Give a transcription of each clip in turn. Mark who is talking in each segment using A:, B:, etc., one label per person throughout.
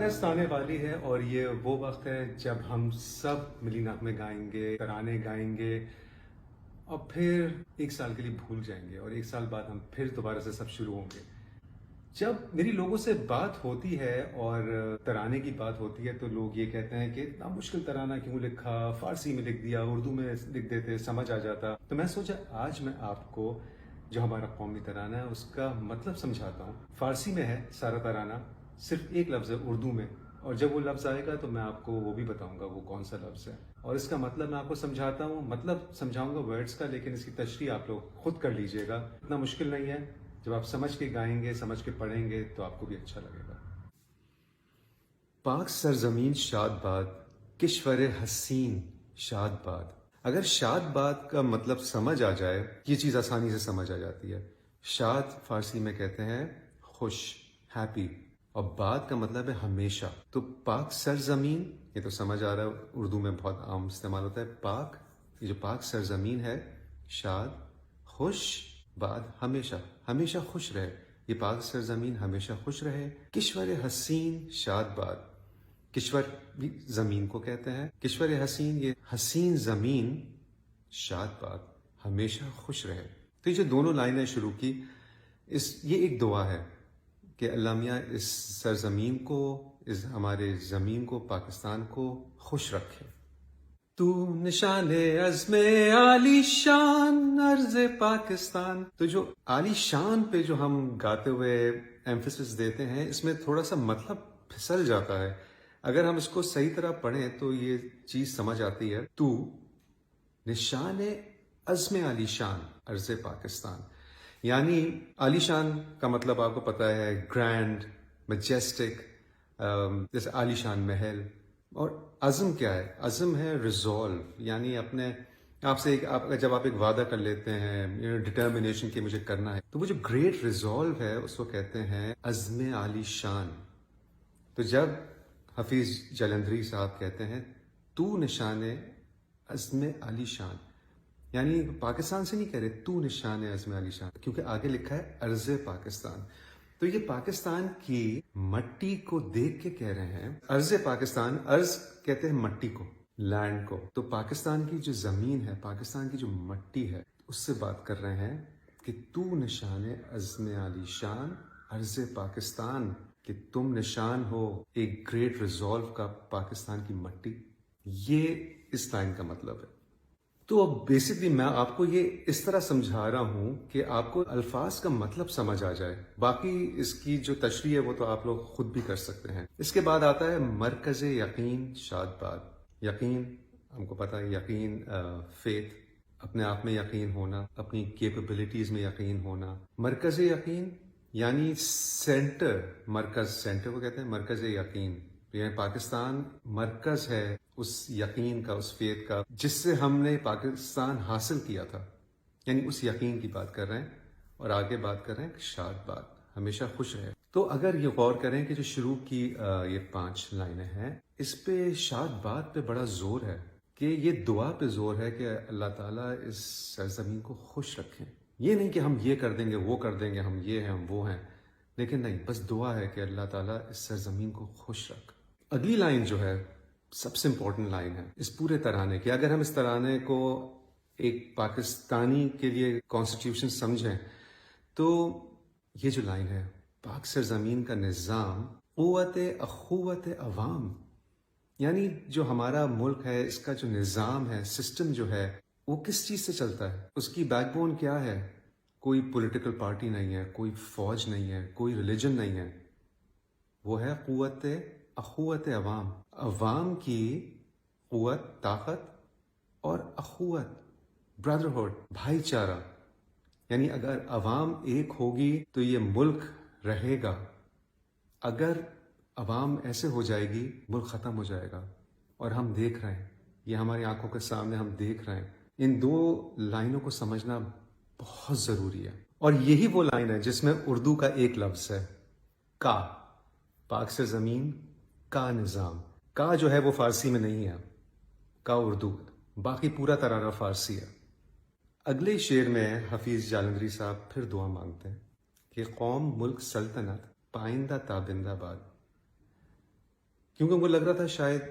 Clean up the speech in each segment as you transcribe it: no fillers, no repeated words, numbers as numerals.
A: اگست آنے والی ہے اور یہ وہ وقت ہے جب ہم سب ملی نغمے گائیں گے، ترانے گائیں گے اور پھر ایک سال کے لیے بھول جائیں گے اور ایک سال بعد ہم پھر دوبارہ سے سب شروع ہوں گے۔ جب میری لوگوں سے بات ہوتی ہے اور ترانے کی بات ہوتی ہے تو لوگ یہ کہتے ہیں کہ اتنا مشکل ترانہ کیوں لکھا، فارسی میں لکھ دیا، اردو میں لکھ دیتے سمجھ آ جاتا۔ تو میں سوچا آج میں آپ کو جو ہمارا قومی ترانہ ہے اس کا مطلب سمجھاتا ہوں۔ فارسی میں ہے سارا ترانہ، صرف ایک لفظ ہے اردو میں، اور جب وہ لفظ آئے گا تو میں آپ کو وہ بھی بتاؤں گا وہ کون سا لفظ ہے، اور اس کا مطلب میں آپ کو سمجھاتا ہوں، مطلب سمجھاؤں گا ورڈز کا، لیکن اس کی تشریح آپ لوگ خود کر لیجئے گا، اتنا مشکل نہیں ہے۔ جب آپ سمجھ کے گائیں گے، سمجھ کے پڑھیں گے تو آپ کو بھی اچھا لگے گا۔ پاک سرزمین شاد باد، کشور حسین شاد باد۔ اگر شاد باد کا مطلب سمجھ آ جائے، یہ چیز آسانی سے سمجھ آ جاتی ہے۔ شاد فارسی میں کہتے ہیں خوش، ہیپی، اور باد کا مطلب ہے ہمیشہ۔ تو پاک سرزمین، یہ تو سمجھ آ رہا ہے، اردو میں بہت عام استعمال ہوتا ہے۔ پاک، یہ جو پاک سرزمین ہے، شاد، خوش، باد، ہمیشہ، ہمیشہ خوش رہے، یہ پاک سرزمین ہمیشہ خوش رہے۔ کشور حسین شاد باد، کشور بھی زمین کو کہتے ہیں، کشور حسین، یہ حسین زمین، شاد باد، ہمیشہ خوش رہے۔ تو یہ جو دونوں لائنیں شروع کی، یہ ایک دعا ہے کہ اللہ میاں اس سرزمین کو، اس ہمارے زمین کو، پاکستان کو خوش رکھے۔ تو نشان عزم عالی شان ارض پاکستان۔ تو جو عالی شان پہ جو ہم گاتے ہوئے ایمفیسس دیتے ہیں، اس میں تھوڑا سا مطلب پھسل جاتا ہے۔ اگر ہم اس کو صحیح طرح پڑھیں تو یہ چیز سمجھ آتی ہے، تو نشان عزم عالی شان ارض پاکستان، یعنی عالی شان کا مطلب آپ کو پتہ ہے، گرینڈ، میجسٹک، جیسے عالی شان محل۔ اور عزم کیا ہے؟ عزم ہے ریزولو، یعنی اپنے آپ سے جب آپ ایک وعدہ کر لیتے ہیں، ڈٹرمنیشن کہ مجھے کرنا ہے، تو وہ جو گریٹ ریزولو ہے اس کو کہتے ہیں عزم عالی شان۔ تو جب حفیظ جلندھری صاحب کہتے ہیں تو نشان عزم عالی شان، یعنی پاکستان سے نہیں کہہ رہے تو نشان عزم عالی شان، کیونکہ آگے لکھا ہے ارض پاکستان۔ تو یہ پاکستان کی مٹی کو دیکھ کے کہہ رہے ہیں، ارض پاکستان، ارض کہتے ہیں مٹی کو، لینڈ کو، تو پاکستان کی جو زمین ہے، پاکستان کی جو مٹی ہے، اس سے بات کر رہے ہیں کہ تو نشان عزم عالی شان ارض پاکستان، کہ تم نشان ہو ایک گریٹ ریزولو کا، پاکستان کی مٹی۔ یہ اس لائن کا مطلب ہے۔ تو اب بیسکلی میں آپ کو یہ اس طرح سمجھا رہا ہوں کہ آپ کو الفاظ کا مطلب سمجھ آ جائے، باقی اس کی جو تشریح ہے وہ تو آپ لوگ خود بھی کر سکتے ہیں۔ اس کے بعد آتا ہے مرکز یقین شاد باد۔ یقین، ہم کو پتا ہے یقین، فیتھ، اپنے آپ میں یقین ہونا، اپنی کیپبلٹیز میں یقین ہونا۔ مرکز یقین یعنی سینٹر، مرکز، سینٹر کو کہتے ہیں مرکز یقین، یعنی پاکستان مرکز ہے اس یقین کا، اس فیتھ کا، جس سے ہم نے پاکستان حاصل کیا تھا، یعنی اس یقین کی بات کر رہے ہیں۔ اور آگے بات کر رہے ہیں شاد باد، ہمیشہ خوش رہے۔ تو اگر یہ غور کریں کہ جو شروع کی یہ 5 لائنیں ہیں، اس پہ شاد باد پہ بڑا زور ہے، کہ یہ دعا پہ زور ہے کہ اللہ تعالیٰ اس سرزمین کو خوش رکھیں۔ یہ نہیں کہ ہم یہ کر دیں گے، وہ کر دیں گے، ہم یہ ہیں، ہم وہ ہیں، لیکن نہیں، بس دعا ہے کہ اللہ تعالیٰ اس سرزمین کو خوش رکھ۔ اگلی لائن جو ہے سب سے امپورٹنٹ لائن ہے اس پورے ترانے کی۔ اگر ہم اس ترانے کو ایک پاکستانی کے لیے کانسٹیٹیوشن سمجھیں تو یہ جو لائن ہے، پاک سرزمین کا نظام قوت اخوت عوام، یعنی جو ہمارا ملک ہے، اس کا جو نظام ہے، سسٹم جو ہے، وہ کس چیز سے چلتا ہے؟ اس کی بیک بون کیا ہے؟ کوئی پولیٹیکل پارٹی نہیں ہے، کوئی فوج نہیں ہے، کوئی ریلیجن نہیں ہے، وہ ہے قوت اخوت عوام، عوام کی قوت، طاقت، اور اخوت، برادرہڈ، بھائی چارہ، یعنی اگر عوام ایک ہوگی تو یہ ملک رہے گا، اگر عوام ایسے ہو جائے گی ملک ختم ہو جائے گا۔ اور ہم دیکھ رہے ہیں، یہ ہماری آنکھوں کے سامنے ہم دیکھ رہے ہیں۔ ان 2 لائنوں کو سمجھنا بہت ضروری ہے، اور یہی وہ لائن ہے جس میں اردو کا ایک لفظ ہے، کا، پاک سے زمین کا نظام۔ کا جو ہے وہ فارسی میں نہیں ہے، کا اردو، باقی پورا ترانہ فارسی ہے۔ اگلے شعر میں حفیظ جالندھری صاحب پھر دعا مانگتے ہیں کہ قوم، ملک، سلطنت پائندہ تابندہ باد۔ کیونکہ مجھے لگ رہا تھا شاید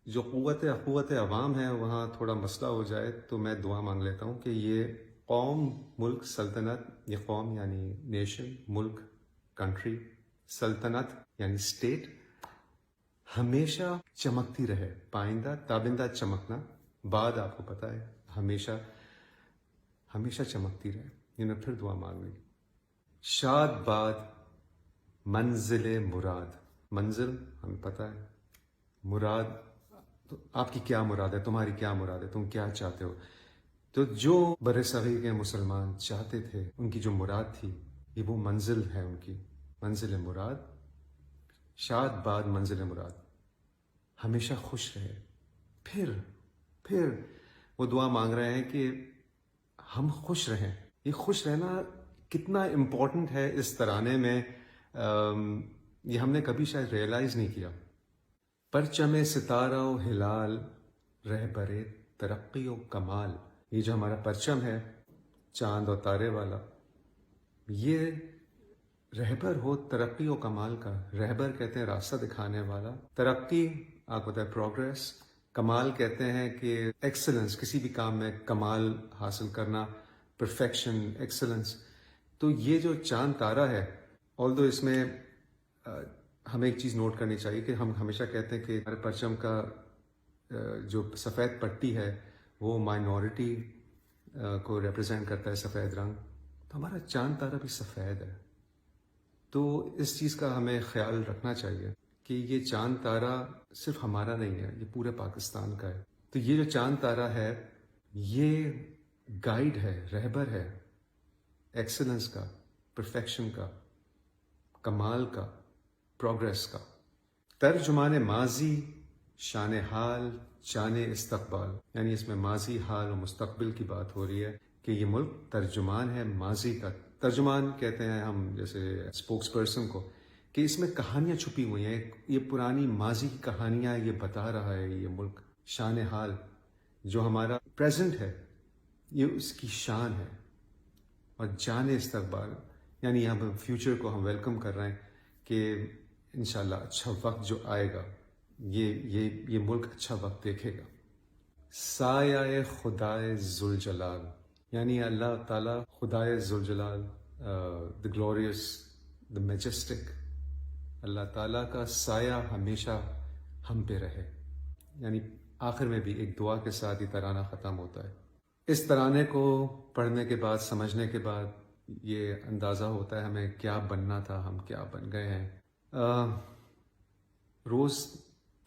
A: جو قوت عوام ہے وہاں تھوڑا مسئلہ ہو جائے، تو میں دعا مانگ لیتا ہوں کہ یہ قوم، ملک، سلطنت، یہ قوم یعنی نیشن، ملک، کنٹری، سلطنت یعنی اسٹیٹ ہمیشہ چمکتی رہے، پائندہ تابندہ چمکنا، بعد آپ کو پتہ ہے ہمیشہ ہمیشہ چمکتی رہے. یہ میں پھر دعا مانگ لی. شاد باد منزل مراد. منزل ہمیں پتہ ہے، مراد تو آپ کی کیا مراد ہے، تمہاری کیا مراد ہے، تم کیا چاہتے ہو. تو جو بر صغیر کے مسلمان چاہتے تھے، ان کی جو مراد تھی، یہ وہ منزل ہے ان کی، منزل مراد. شاد باد منزل مراد، ہمیشہ خوش رہے. پھر وہ دعا مانگ رہے ہیں کہ ہم خوش رہیں. یہ خوش رہنا کتنا امپورٹنٹ ہے اس ترانے میں، یہ ہم نے کبھی شاید ریئلائز نہیں کیا. پرچم ستارہ و ہلال، رہبر ترقی و کمال. یہ جو ہمارا پرچم ہے چاند اور تارے والا، یہ رہبر ہو ترقی و کمال کا. رہبر کہتے ہیں راستہ دکھانے والا، ترقی آپ کو پتہ ہے پروگریس، کمال کہتے ہیں کہ ایکسلنس، کسی بھی کام میں کمال حاصل کرنا، پرفیکشن، ایکسلنس. تو یہ جو چاند تارہ ہے، although اس میں ہمیں ایک چیز نوٹ کرنی چاہیے کہ ہم ہمیشہ کہتے ہیں کہ ہمارے پرچم کا جو سفید پٹی ہے وہ مائنورٹی کو ریپرزینٹ کرتا ہے، سفید رنگ. تو ہمارا چاند تارہ بھی سفید ہے. تو اس چیز کا ہمیں خیال رکھنا چاہیے کہ یہ چاند تارہ صرف ہمارا نہیں ہے، یہ پورے پاکستان کا ہے. تو یہ جو چاند تارہ ہے یہ گائیڈ ہے، رہبر ہے ایکسلنس کا، پرفیکشن کا، کمال کا، پروگریس کا. ترجمان ماضی، شان حال، شان استقبال. یعنی اس میں ماضی، حال و مستقبل کی بات ہو رہی ہے کہ یہ ملک ترجمان ہے ماضی کا. ترجمان کہتے ہیں ہم جیسے اسپوکس پرسن کو، کہ اس میں کہانیاں چھپی ہوئی ہیں، یہ پرانی ماضی کی کہانیاں یہ بتا رہا ہے یہ ملک. شان حال جو ہمارا پریزنٹ ہے یہ اس کی شان ہے. اور جان استقبال یعنی ہم فیوچر کو ہم ویلکم کر رہے ہیں کہ انشاءاللہ اچھا وقت جو آئے گا، یہ ملک اچھا وقت دیکھے گا. سایہ خدائے ذوالجلال، یعنی اللہ تعالیٰ خدائے ذوالجلال، the glorious, the majestic، اللہ تعالیٰ کا سایہ ہمیشہ ہم پہ رہے. یعنی آخر میں بھی ایک دعا کے ساتھ یہ ترانہ ختم ہوتا ہے. اس ترانے کو پڑھنے کے بعد، سمجھنے کے بعد یہ اندازہ ہوتا ہے ہمیں کیا بننا تھا، ہم کیا بن گئے ہیں. روز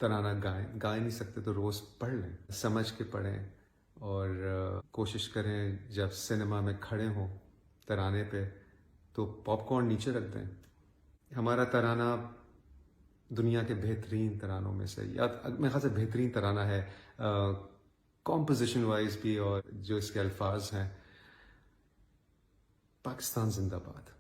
A: ترانہ گا نہیں سکتے تو روز پڑھ لیں، سمجھ کے پڑھیں، اور کوشش کریں جب سنیما میں کھڑے ہوں ترانے پہ تو پاپ کارن نیچے رکھ دیں. ہمارا ترانہ دنیا کے بہترین ترانوں میں سے، یا میرے خیال سے بہترین ترانہ ہے کمپوزیشن وائز بھی، اور جو اس کے الفاظ ہیں. پاکستان زندہ باد.